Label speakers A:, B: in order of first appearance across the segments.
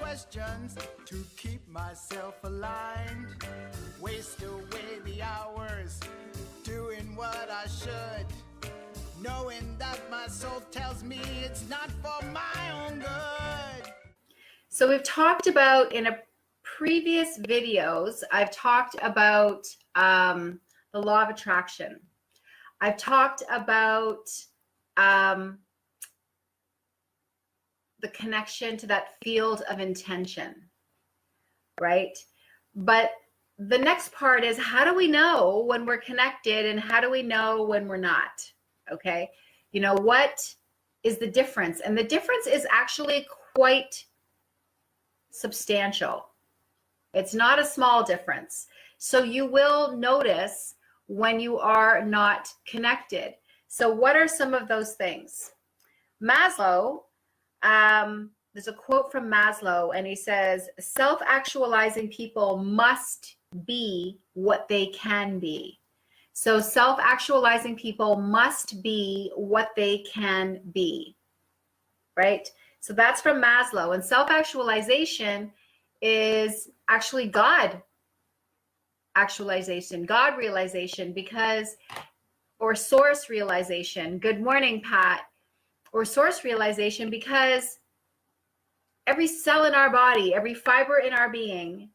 A: questions to keep myself aligned. Waste away the hours doing what I should, knowing that my soul tells me it's not for my own good.
B: So we've talked about in a previous videos, I've talked about the law of attraction. I've talked about the connection to that field of intention, right? But the next part is, how do we know when we're connected and how do we know when we're not? Okay, you know, what is the difference? And the difference is actually quite substantial. It's not a small difference. So you will notice when you are not connected. So what are some of those things? Maslow, there's a quote from Maslow, and he says, self-actualizing people must be what they can be. So self-actualizing people must be what they can be, right? So that's from Maslow. And self-actualization is actually God actualization, God realization, because, or source realization. Good morning, Pat. Or source realization, because every cell in our body, every fiber in our being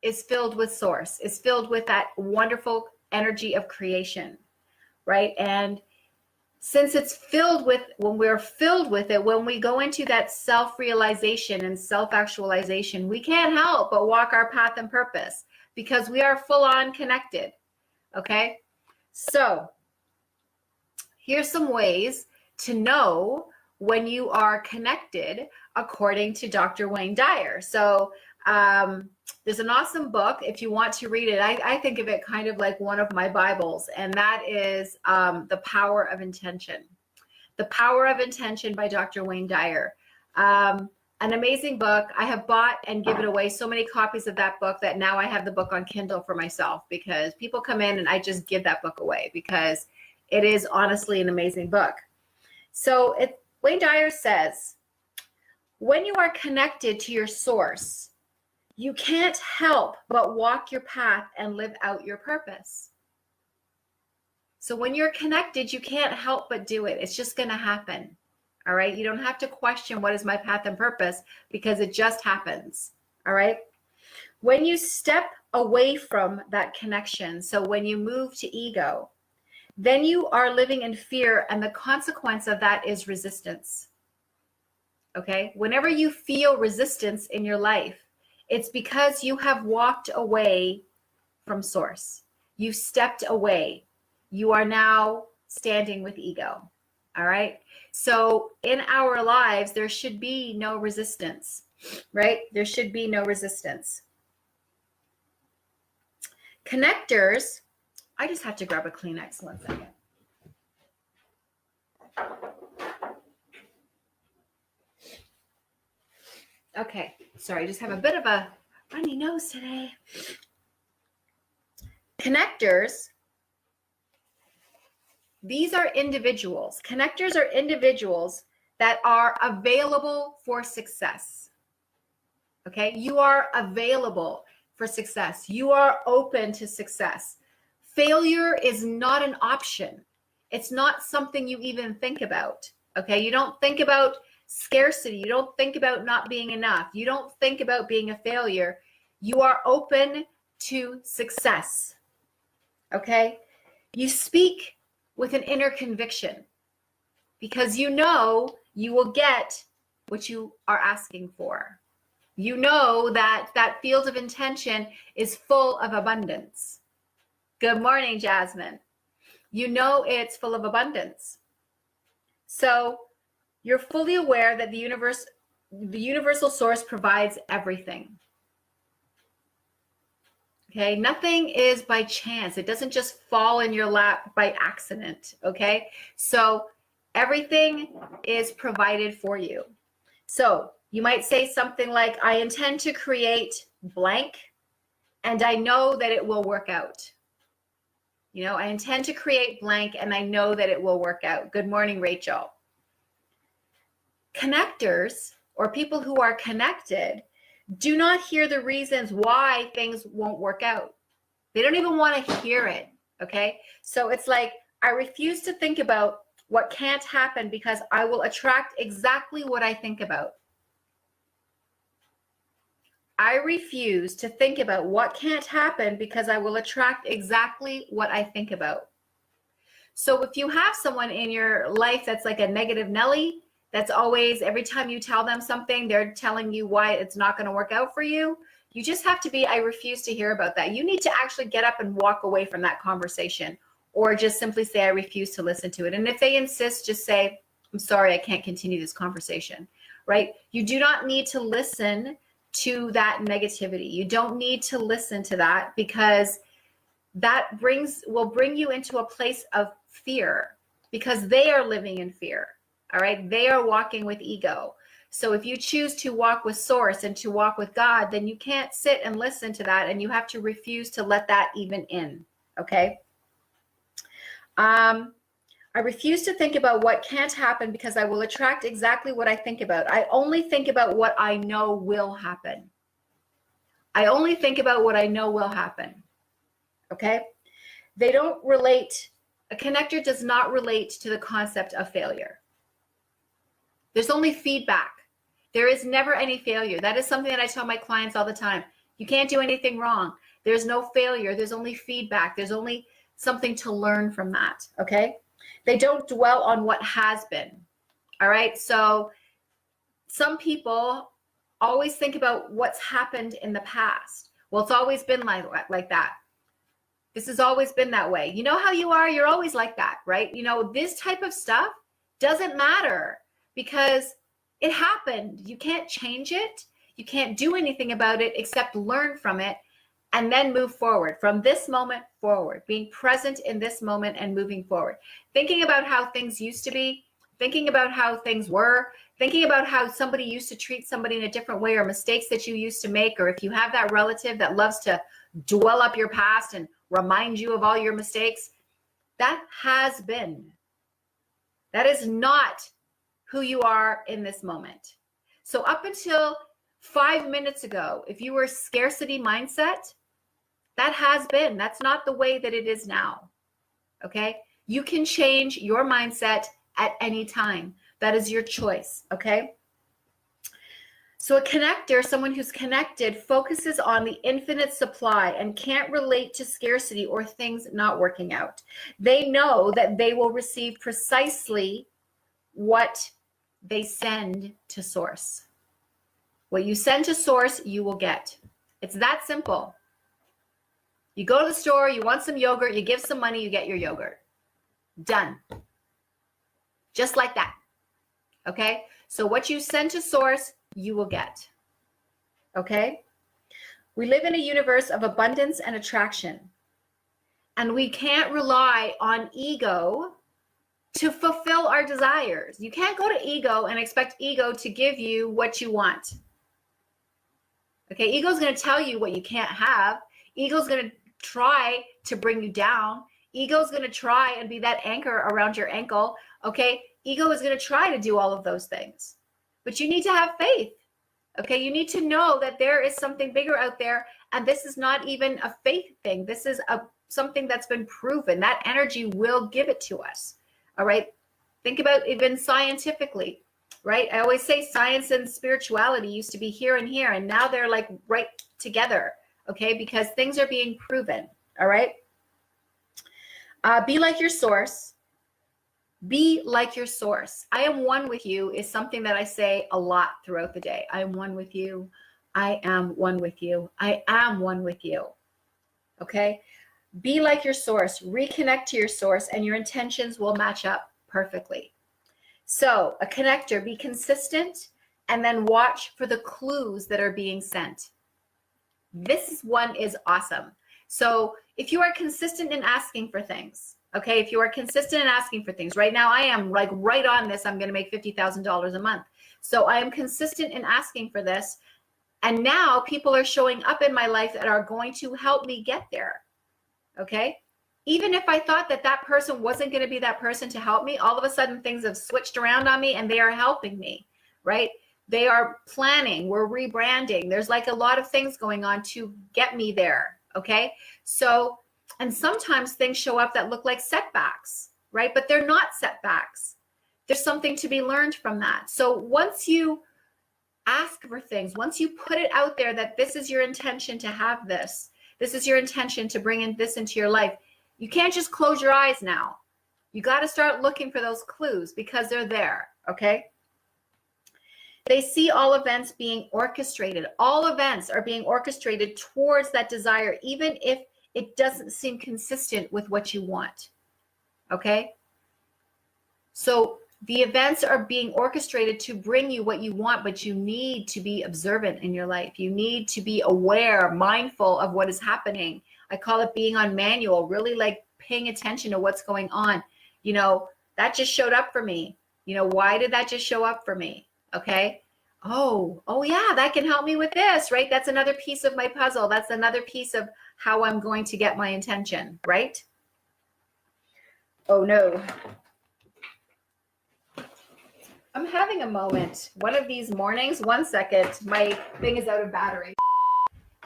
B: is filled with source, is filled with that wonderful energy of creation, right? And since it's filled with, when we're filled with it, when we go into that self-realization and self-actualization, we can't help but walk our path and purpose because we are full on connected, okay? So here's some ways to know when you are connected according to Dr. Wayne Dyer. So there's an awesome book if you want to read it. I think of it kind of like one of my Bibles, and that is The Power of Intention. The Power of Intention by Dr. Wayne Dyer. An amazing book. I have bought and given away so many copies of that book that now I have the book on Kindle for myself, because people come in and I just give that book away because it is honestly an amazing book. So Wayne Dyer says, when you are connected to your source, you can't help but walk your path and live out your purpose. So when you're connected, you can't help but do it. It's just going to happen. All right. You don't have to question what is my path and purpose, because it just happens. All right. When you step away from that connection, so when you move to ego, then you are living in fear, and the consequence of that is resistance. Okay? Whenever you feel resistance in your life, it's because you have walked away from source. You stepped away. You are now standing with ego. All right? So in our lives, there should be no resistance, right? There should be no resistance. Connectors, I just have to grab a Kleenex 1 second. Okay, sorry, I just have a bit of a runny nose today. Connectors, these are individuals. Connectors are individuals that are available for success. Okay, you are available for success. You are open to success. Failure is not an option. It's not something you even think about. Okay, you don't think about scarcity. You don't think about not being enough. You don't think about being a failure. You are open to success. Okay, you speak with an inner conviction because you know you will get what you are asking for. You know that that field of intention is full of abundance. Good morning, Jasmine. You know it's full of abundance. So you're fully aware that the universal source provides everything. Okay, nothing is by chance. It doesn't just fall in your lap by accident. Okay, so everything is provided for you. So you might say something like, I intend to create blank, and I know that it will work out. You know, I intend to create blank, and I know that it will work out. Good morning, Rachel. Connectors, or people who are connected, do not hear the reasons why things won't work out. They don't even want to hear it. Okay. So it's like, I refuse to think about what can't happen because I will attract exactly what I think about. I refuse to think about what can't happen because I will attract exactly what I think about. So if you have someone in your life that's like a negative Nelly, that's always, every time you tell them something, they're telling you why it's not going to work out for you, you just have to be, I refuse to hear about that. You need to actually get up and walk away from that conversation, or just simply say, I refuse to listen to it. And if they insist, just say, I'm sorry, I can't continue this conversation, right? You do not need to listen to that negativity. You don't need to listen to that, because that will bring you into a place of fear, because they are living in fear. All right. They are walking with ego. So if you choose to walk with source and to walk with God, then you can't sit and listen to that, and you have to refuse to let that even in. Okay. I refuse to think about what can't happen because I will attract exactly what I think about. I only think about what I know will happen. I only think about what I know will happen. Okay. They don't relate. A connector does not relate to the concept of failure. There's only feedback. There is never any failure. That is something that I tell my clients all the time. You can't do anything wrong. There's no failure. There's only feedback. There's only something to learn from that. Okay. They don't dwell on what has been. All right. So some people always think about what's happened in the past. Well, it's always been like that. This has always been that way. You know how you are? You're always like that, right? You know, this type of stuff doesn't matter because it happened. You can't change it. You can't do anything about it except learn from it and then move forward from this moment forward, being present in this moment and moving forward. Thinking about how things used to be, thinking about how things were, thinking about how somebody used to treat somebody in a different way, or mistakes that you used to make, or if you have that relative that loves to dwell up your past and remind you of all your mistakes, that has been. That is not who you are in this moment. So up until 5 minutes ago, if you were scarcity mindset, that has been. That's not the way that it is now. Okay? You can change your mindset at any time. That is your choice. Okay? So a connector, someone who's connected, focuses on the infinite supply and can't relate to scarcity or things not working out. They know that they will receive precisely what they send to source. What you send to source, you will get. It's that simple. You go to the store, you want some yogurt, you give some money, you get your yogurt. Done. Just like that. Okay? So what you send to source, you will get. Okay? We live in a universe of abundance and attraction. And we can't rely on ego to fulfill our desires. You can't go to ego and expect ego to give you what you want. Okay? Ego's going to tell you what you can't have. Ego's going to try to bring you down. Ego's going to try and be that anchor around your ankle. Okay? Ego is going to try to do all of those things. But you need to have faith. Okay, you need to know that there is something bigger out there, and this is not even a faith thing. This is something that's been proven. That energy will give it to us. All right, think about even scientifically, right? I always say science and spirituality used to be here and here, and now they're like right together. Okay, because things are being proven. All right, be like your source. Be like your source. I am one with you is something that I say a lot throughout the day. I am one with you. I am one with you. I am one with you. Okay? Be like your source. Reconnect to your source, and your intentions will match up perfectly. So, a connector, be consistent, and then watch for the clues that are being sent. This one is awesome. So, if you are consistent in asking for things, okay, if you are consistent in asking for things, right now I am like right on this, I'm going to make $50,000 a month. So I am consistent in asking for this. And now people are showing up in my life that are going to help me get there. Okay. Even if I thought that that person wasn't going to be that person to help me, all of a sudden things have switched around on me and they are helping me, right? They are planning, we're rebranding. There's like a lot of things going on to get me there. Okay. So, and sometimes things show up that look like setbacks, right? But they're not setbacks. There's something to be learned from that. So once you ask for things, once you put it out there that this is your intention to have this is your intention to bring in this into your life, you can't just close your eyes now. You got to start looking for those clues because they're there. Okay. They see all events being orchestrated. All events are being orchestrated towards that desire, even if it doesn't seem consistent with what you want. Okay. So the events are being orchestrated to bring you what you want, but you need to be observant in your life. You need to be aware, mindful of what is happening. I call it being on manual, really like paying attention to what's going on. You know, that just showed up for me. You know, why did that just show up for me? Okay. Oh yeah, that can help me with this, right? That's another piece of my puzzle. That's another piece of how I'm going to get my intention, right? Oh no. I'm having a moment. One of these mornings, 1 second, my thing is out of battery.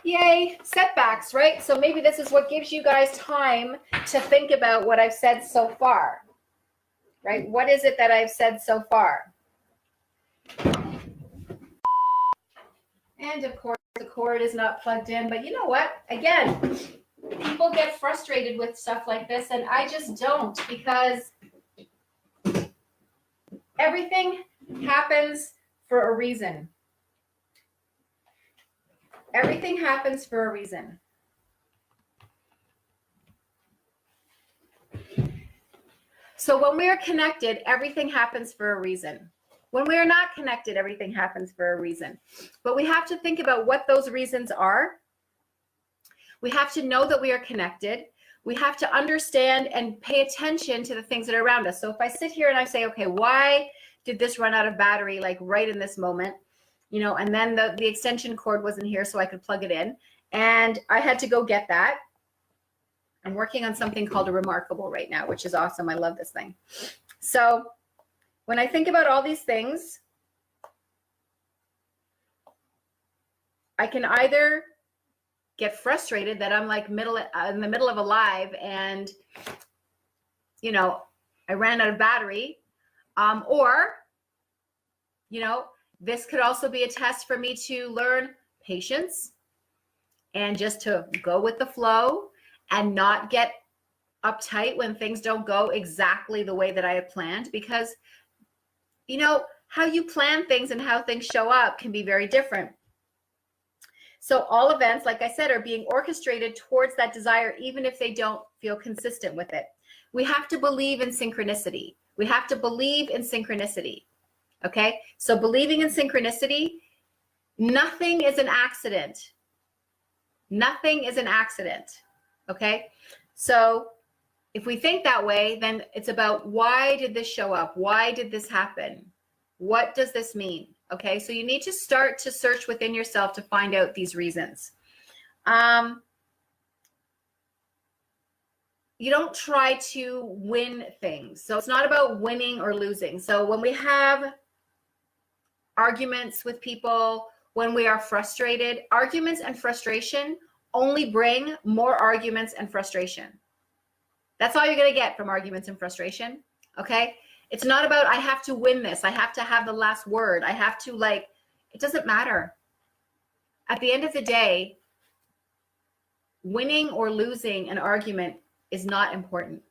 B: Yay, setbacks, right? So maybe this is what gives you guys time to think about what I've said so far, right? What is it that I've said so far? And of course, the cord is not plugged in, but you know what? Again, people get frustrated with stuff like this, and I just don't, because everything happens for a reason. Everything happens for a reason. So when we are connected, everything happens for a reason. When we are not connected, everything happens for a reason. But we have to think about what those reasons are. We have to know that we are connected. We have to understand and pay attention to the things that are around us. So if I sit here and I say, okay, why did this run out of battery like right in this moment? You know, and then the extension cord wasn't here so I could plug it in. And I had to go get that. I'm working on something called a Remarkable right now, which is awesome. I love this thing. So when I think about all these things, I can either get frustrated that I'm like in the middle of a live and, you know, I ran out of battery, or, you know, this could also be a test for me to learn patience and just to go with the flow and not get uptight when things don't go exactly the way that I had planned, because, you know, how you plan things and how things show up can be very different. So all events, like I said, are being orchestrated towards that desire, even if they don't feel consistent with it. We have to believe in synchronicity. We have to believe in synchronicity. Okay. So believing in synchronicity, nothing is an accident. Nothing is an accident. Okay. So if we think that way, then it's about, why did this show up? Why did this happen? What does this mean? Okay. So you need to start to search within yourself to find out these reasons. You don't try to win things. So it's not about winning or losing. So when we have arguments with people, when we are frustrated, arguments and frustration only bring more arguments and frustration. That's all you're going to get from arguments and frustration. Okay. It's not about, I have to win this. I have to have the last word. I have to, like, it doesn't matter. At the end of the day, winning or losing an argument is not important.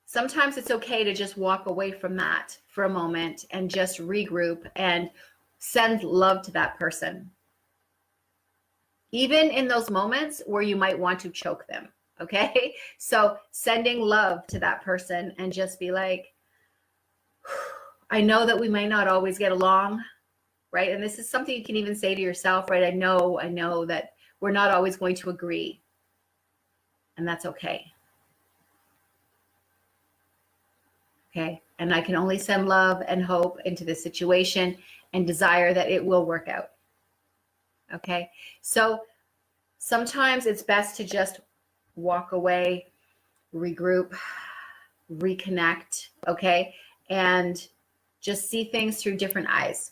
B: Sometimes it's okay to just walk away from that for a moment and just regroup and send love to that person. Even in those moments where you might want to choke them. Okay. So sending love to that person and just be like, I know that we might not always get along, right? And this is something you can even say to yourself, right? I know that we're not always going to agree, and that's okay. Okay. And I can only send love and hope into this situation and desire that it will work out. Okay. So sometimes it's best to just walk away, regroup, reconnect. Okay. And Just see things through different eyes.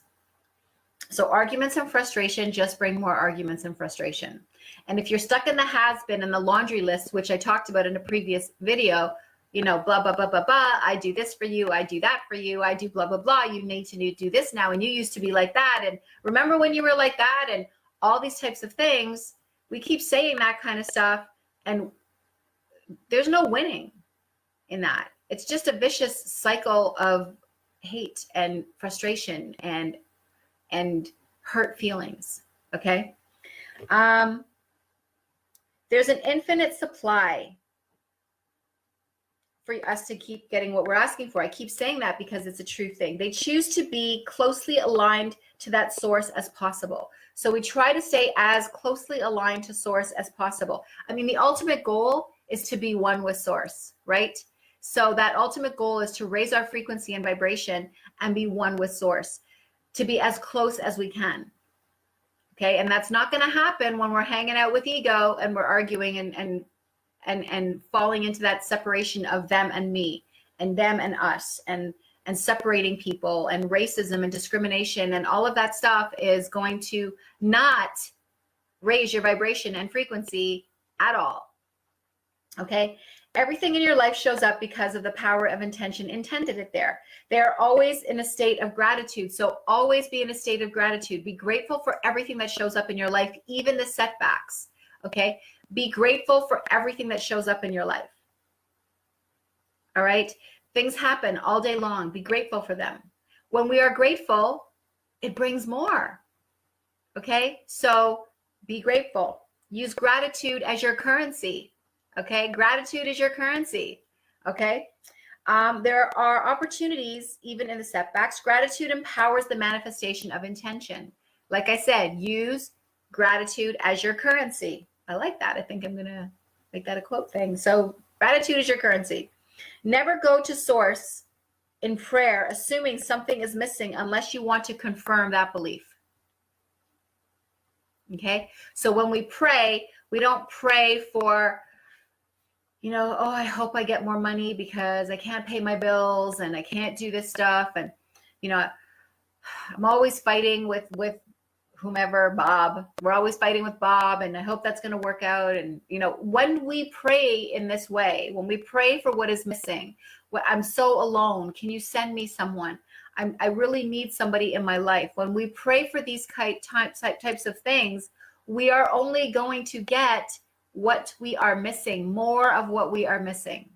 B: So arguments and frustration just bring more arguments and frustration. And if you're stuck in the has-been and the laundry list, which I talked about in a previous video, you know, blah, blah, blah, blah, blah, I do this for you, I do that for you, I do blah, blah, blah, you need to do this now, and you used to be like that, and remember when you were like that, and all these types of things. We keep saying that kind of stuff, and there's no winning in that. It's just a vicious cycle of hate and frustration and hurt feelings, okay? There's an infinite supply for us to keep getting what we're asking for. I keep saying that because it's a true thing. They choose to be closely aligned to that source as possible. So we try to stay as closely aligned to source as possible. I mean, the ultimate goal is to be one with source, right? So that ultimate goal is to raise our frequency and vibration and be one with source, to be as close as we can. Okay, and that's not going to happen when we're hanging out with ego and we're arguing and falling into that separation of them and me and them and us and separating people and racism and discrimination, and all of that stuff is going to not raise your vibration and frequency at all. Okay, everything in your life shows up because of the power of intention intended it there. They're always in a state of gratitude. So always be in a state of gratitude. Be grateful for everything that shows up in your life, even the setbacks. Okay, be grateful for everything that shows up in your life. All right, things happen all day long. Be grateful for them. When we are grateful, it brings more. Okay, so be grateful. Use gratitude as your currency. Okay, gratitude is your currency. Okay, there are opportunities even in the setbacks. Gratitude empowers the manifestation of intention. Like I said, use gratitude as your currency. I like that. I think I'm gonna make that a quote thing. So gratitude is your currency. Never go to source in prayer assuming something is missing unless you want to confirm that belief. Okay, so when we pray, we don't pray for, you know, oh, I hope I get more money because I can't pay my bills and I can't do this stuff. And, you know, I'm always fighting with whomever, Bob. We're always fighting with Bob, and I hope that's going to work out. And, you know, when we pray in this way, when we pray for what is missing, I'm so alone. Can you send me someone? I really need somebody in my life. When we pray for these types of things, we are only going to get what we are missing, more of what we are missing.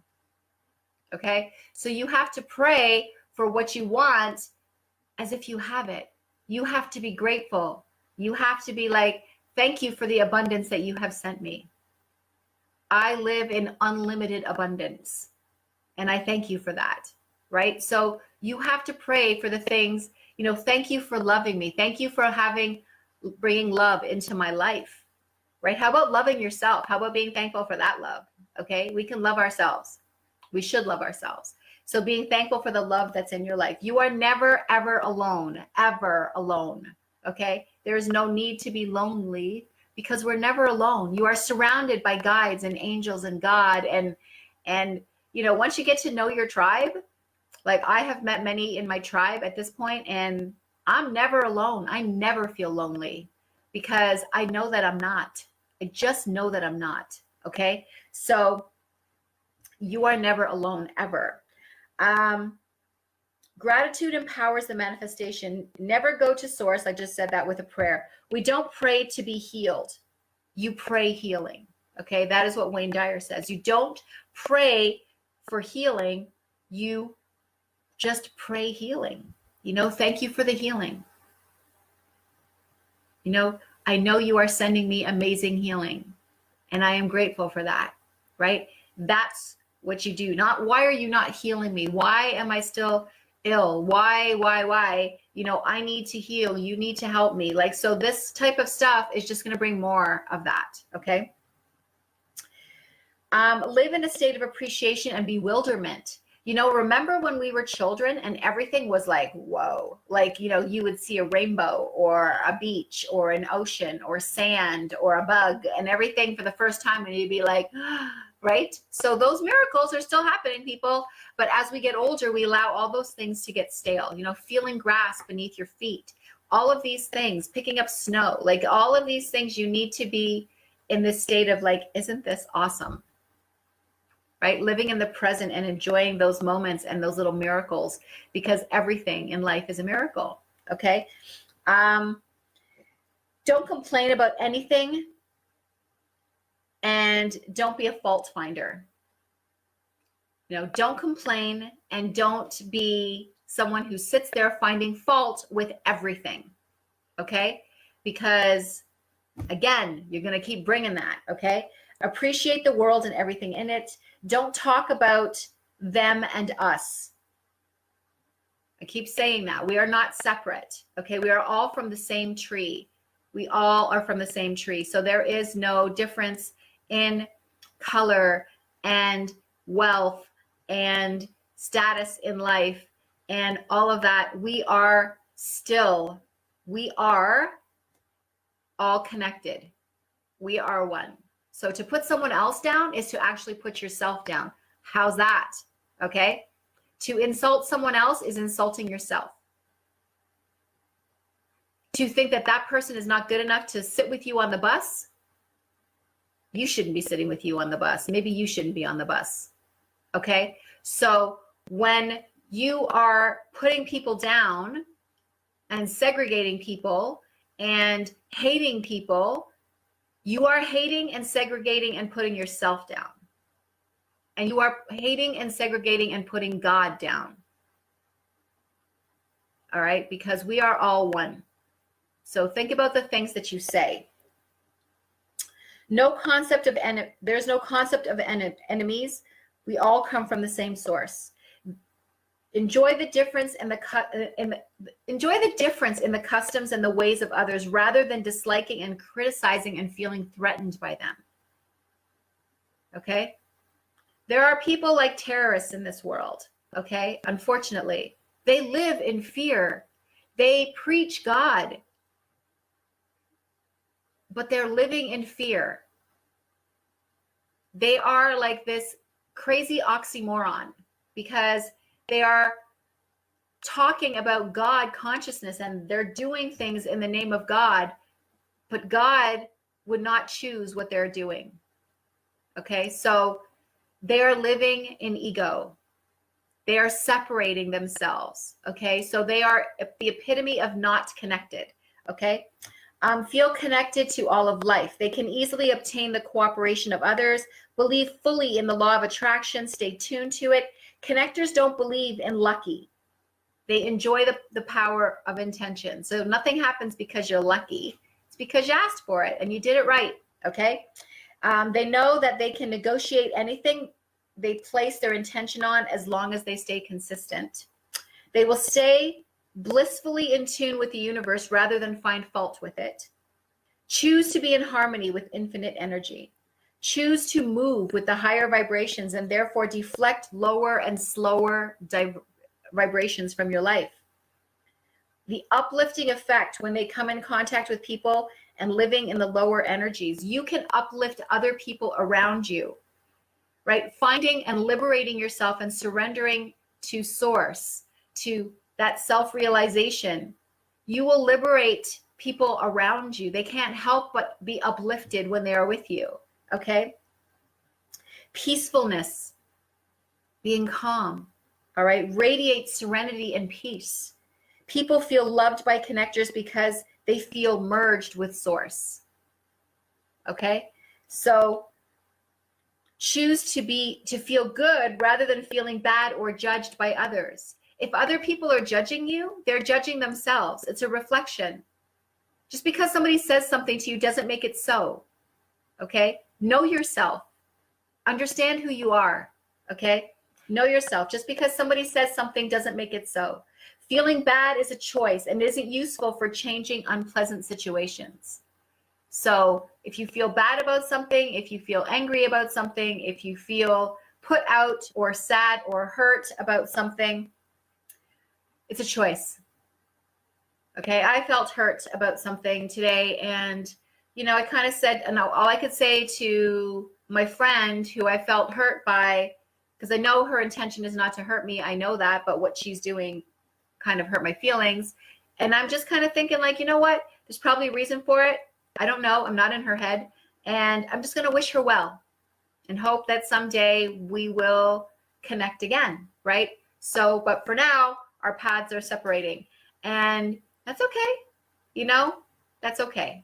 B: Okay, so you have to pray for what you want as if you have it. You have to be grateful. You have to be like, thank you for the abundance that you have sent me. I live in unlimited abundance, and I thank you for that, right? So you have to pray for the things, you know, thank you for loving me. Thank you for bringing love into my life. Right? How about loving yourself? How about being thankful for that love? Okay, we can love ourselves. We should love ourselves. So being thankful for the love that's in your life. You are never, ever alone, ever alone. Okay, there is no need to be lonely because we're never alone. You are surrounded by guides and angels and God. And you know, once you get to know your tribe, like I have met many in my tribe at this point, and I'm never alone. I never feel lonely because I know that I'm not. I just know that I'm not. Okay. So you are never alone ever. Gratitude empowers the manifestation. Never go to source. I just said that with a prayer. We don't pray to be healed. You pray healing. Okay. That is what Wayne Dyer says. You don't pray for healing. You just pray healing. You know, thank you for the healing. You know, I know you are sending me amazing healing, and I am grateful for that, right? That's what you do. Not, why are you not healing me? Why am I still ill? Why? You know, I need to heal. You need to help me. Like, so this type of stuff is just going to bring more of that, okay? Live in a state of appreciation and bewilderment. You know, remember when we were children and everything was like, whoa, like, you know, you would see a rainbow or a beach or an ocean or sand or a bug and everything for the first time. And you'd be like, right? So those miracles are still happening, people. But as we get older, we allow all those things to get stale, feeling grass beneath your feet, all of these things, picking up snow, like all of these things, you need to be in this state of like, isn't this awesome? Right? Living in the present and enjoying those moments and those little miracles, because everything in life is a miracle. Okay. Don't complain about anything, and don't be a fault finder. Don't complain, and don't be someone who sits there finding fault with everything. Okay. Because again, you're going to keep bringing that. Okay. Appreciate the world and everything in it. Don't talk about them and us. I keep saying that. We are not separate. Okay. We are all from the same tree. We all are from the same tree. So there is no difference in color and wealth and status in life and all of that. We are all connected. We are one. So to put someone else down is to actually put yourself down. How's that? Okay. To insult someone else is insulting yourself. To think that that person is not good enough to sit with you on the bus, you shouldn't be sitting with you on the bus. Maybe you shouldn't be on the bus. Okay. So when you are putting people down and segregating people and hating people, you are hating and segregating and putting yourself down. And you are hating and segregating and putting God down. All right? Because we are all one. So think about the things that you say. There's no concept of enemies. We all come from the same source. Enjoy the difference in the customs and the ways of others, rather than disliking and criticizing and feeling threatened by them. Okay? There are people like terrorists in this world. Okay? Unfortunately, they live in fear. They preach God, but they're living in fear. They are like this crazy oxymoron, because they are talking about God consciousness and they're doing things in the name of God, but God would not choose what they're doing. Okay, so they are living in ego. They are separating themselves. Okay, so they are the epitome of not connected. Okay, feel connected to all of life. They can easily obtain the cooperation of others, believe fully in the law of attraction, stay tuned to it. Connectors don't believe in lucky. They enjoy the power of intention. So nothing happens because you're lucky. It's because you asked for it and you did it right. Okay. They know that they can negotiate anything they place their intention on, as long as they stay consistent. They will stay blissfully in tune with the universe rather than find fault with it. Choose to be in harmony with infinite energy. Choose to move with the higher vibrations and therefore deflect lower and slower vibrations from your life. The uplifting effect when they come in contact with people and living in the lower energies, you can uplift other people around you, right? Finding and liberating yourself and surrendering to source, to that self-realization. You will liberate people around you. They can't help but be uplifted when they are with you. Okay. Peacefulness, being calm. All right. Radiate serenity and peace. People feel loved by connectors because they feel merged with source. Okay. So choose to feel good rather than feeling bad or judged by others. If other people are judging you, they're judging themselves. It's a reflection. Just because somebody says something to you doesn't make it so. Okay. Know yourself. Understand who you are. Okay. Know yourself. Just because somebody says something doesn't make it so. Feeling bad is a choice and isn't useful for changing unpleasant situations. So if you feel bad about something, if you feel angry about something, if you feel put out or sad or hurt about something, it's a choice. Okay. I felt hurt about something today, and I kind of said, and all I could say to my friend who I felt hurt by, because I know her intention is not to hurt me. I know that, but what she's doing kind of hurt my feelings. And I'm just kind of thinking like, you know what? There's probably a reason for it. I don't know. I'm not in her head. And I'm just going to wish her well and hope that someday we will connect again, right? So, but for now, our paths are separating. And that's okay. You know, that's okay.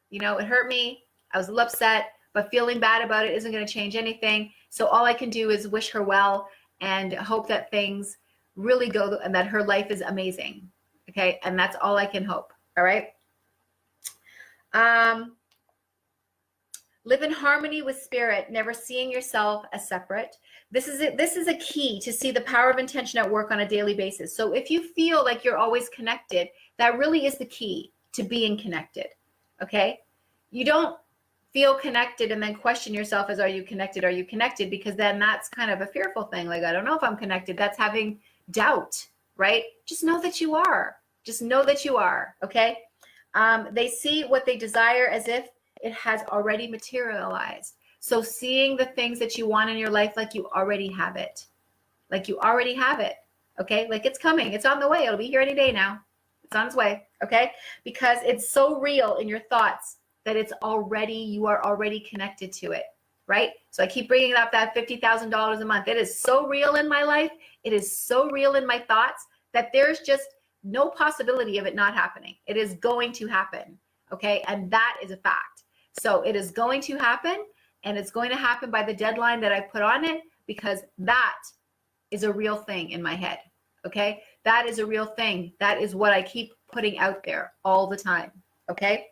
B: You know, it hurt me. I was a little upset, but feeling bad about it isn't going to change anything. So all I can do is wish her well and hope that things really go and that her life is amazing. Okay. And that's all I can hope. All right. Live in harmony with spirit, never seeing yourself as separate. This is it. This is a key to see the power of intention at work on a daily basis. So if you feel like you're always connected, that really is the key to being connected. Okay. You don't feel connected and then question yourself as, are you connected? Are you connected? Because then that's kind of a fearful thing. Like, I don't know if I'm connected. That's having doubt, right? Just know that you are. Just know that you are. Okay. They see what they desire as if it has already materialized. So seeing the things that you want in your life like you already have it. Like you already have it. Okay. Like it's coming. It's on the way. It'll be here any day now. It's on its way. Okay. Because it's so real in your thoughts that it's already, you are already connected to it. Right. So I keep bringing up that $50,000 a month. It is so real in my life. It is so real in my thoughts that there's just no possibility of it not happening. It is going to happen. Okay. And that is a fact. So it is going to happen, and it's going to happen by the deadline that I put on it, because that is a real thing in my head. Okay. That is a real thing. That is what I keep putting out there all the time. Okay.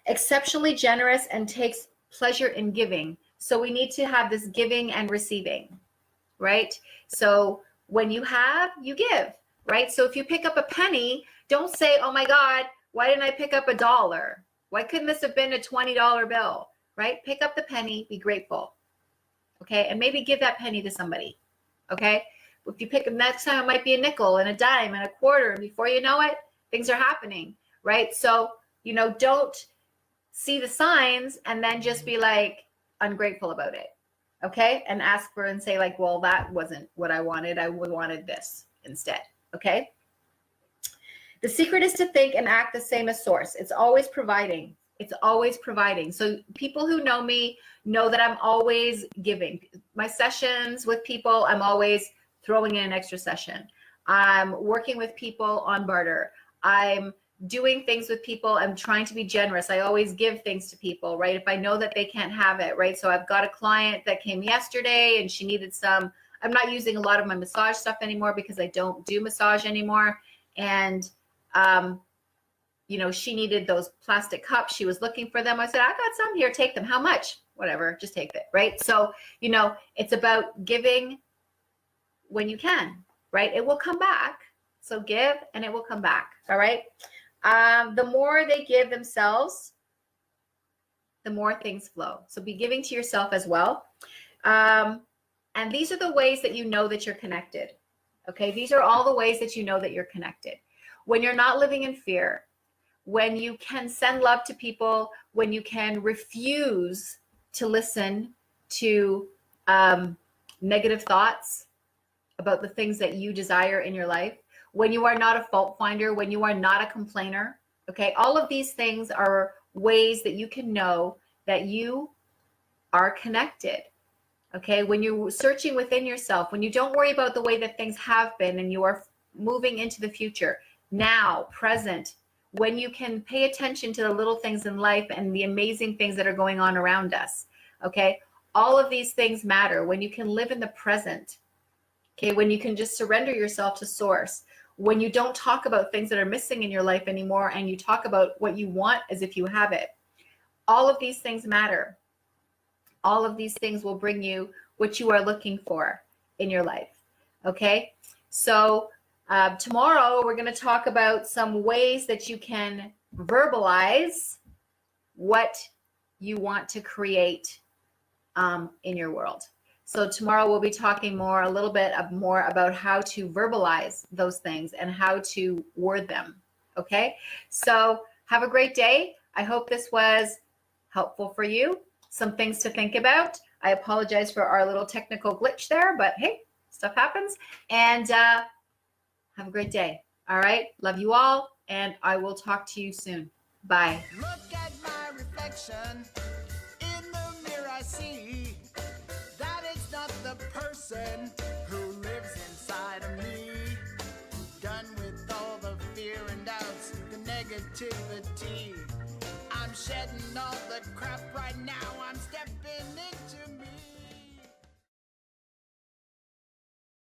B: Exceptionally generous and takes pleasure in giving. So we need to have this giving and receiving, right? So when you have, you give, right? So if you pick up a penny, don't say, oh my God, why didn't I pick up $1? Why couldn't this have been a $20 bill, right? Pick up the penny, be grateful. Okay. And maybe give that penny to somebody. Okay. If you pick up next time, it might be a nickel and a dime and a quarter. And before you know it, things are happening, right? So, you know, don't see the signs and then just be like ungrateful about it. Okay. And ask for and say like, well, that wasn't what I wanted. I wanted this instead. Okay. The secret is to think and act the same as source. It's always providing. It's always providing. So people who know me know that I'm always giving. My sessions with people, I'm always throwing in an extra session. I'm working with people on barter. I'm doing things with people. I'm trying to be generous. I always give things to people, right? If I know that they can't have it, right? So I've got a client that came yesterday and she needed some. I'm not using a lot of my massage stuff anymore because I don't do massage anymore. And you know, she needed those plastic cups. She was looking for them. I said, I got some here, take them. How much? Whatever, just take it, right? So, you know, it's about giving when you can, right? It will come back. So give and it will come back, all right? The more they give themselves, the more things flow. So be giving to yourself as well. And these are the ways that you know that you're connected, okay? These are all the ways that you know that you're connected. When you're not living in fear, when you can send love to people, when you can refuse to listen to negative thoughts about the things that you desire in your life, when you are not a fault finder, when you are not a complainer, okay? All of these things are ways that you can know that you are connected, okay? When you're searching within yourself, when you don't worry about the way that things have been and you are moving into the future, now, present, when you can pay attention to the little things in life and the amazing things that are going on around us, okay? All of these things matter when you can live in the present, okay? When you can just surrender yourself to source, when you don't talk about things that are missing in your life anymore and you talk about what you want as if you have it. All of these things matter. All of these things will bring you what you are looking for in your life, okay? So, tomorrow, we're going to talk about some ways that you can verbalize what you want to create in your world. So tomorrow we'll be talking a little bit more about how to verbalize those things and how to word them. Okay. So have a great day. I hope this was helpful for you. some things to think about. I apologize for our little technical glitch there, but hey, stuff happens. And have a great day. All right. Love you all. And I will talk to you soon. Bye.
A: Look at my reflection in the mirror. I see that it's not the person who lives inside of me. Done with all the fear and doubts, the negativity. I'm shedding all the crap right now. I'm stepping into me.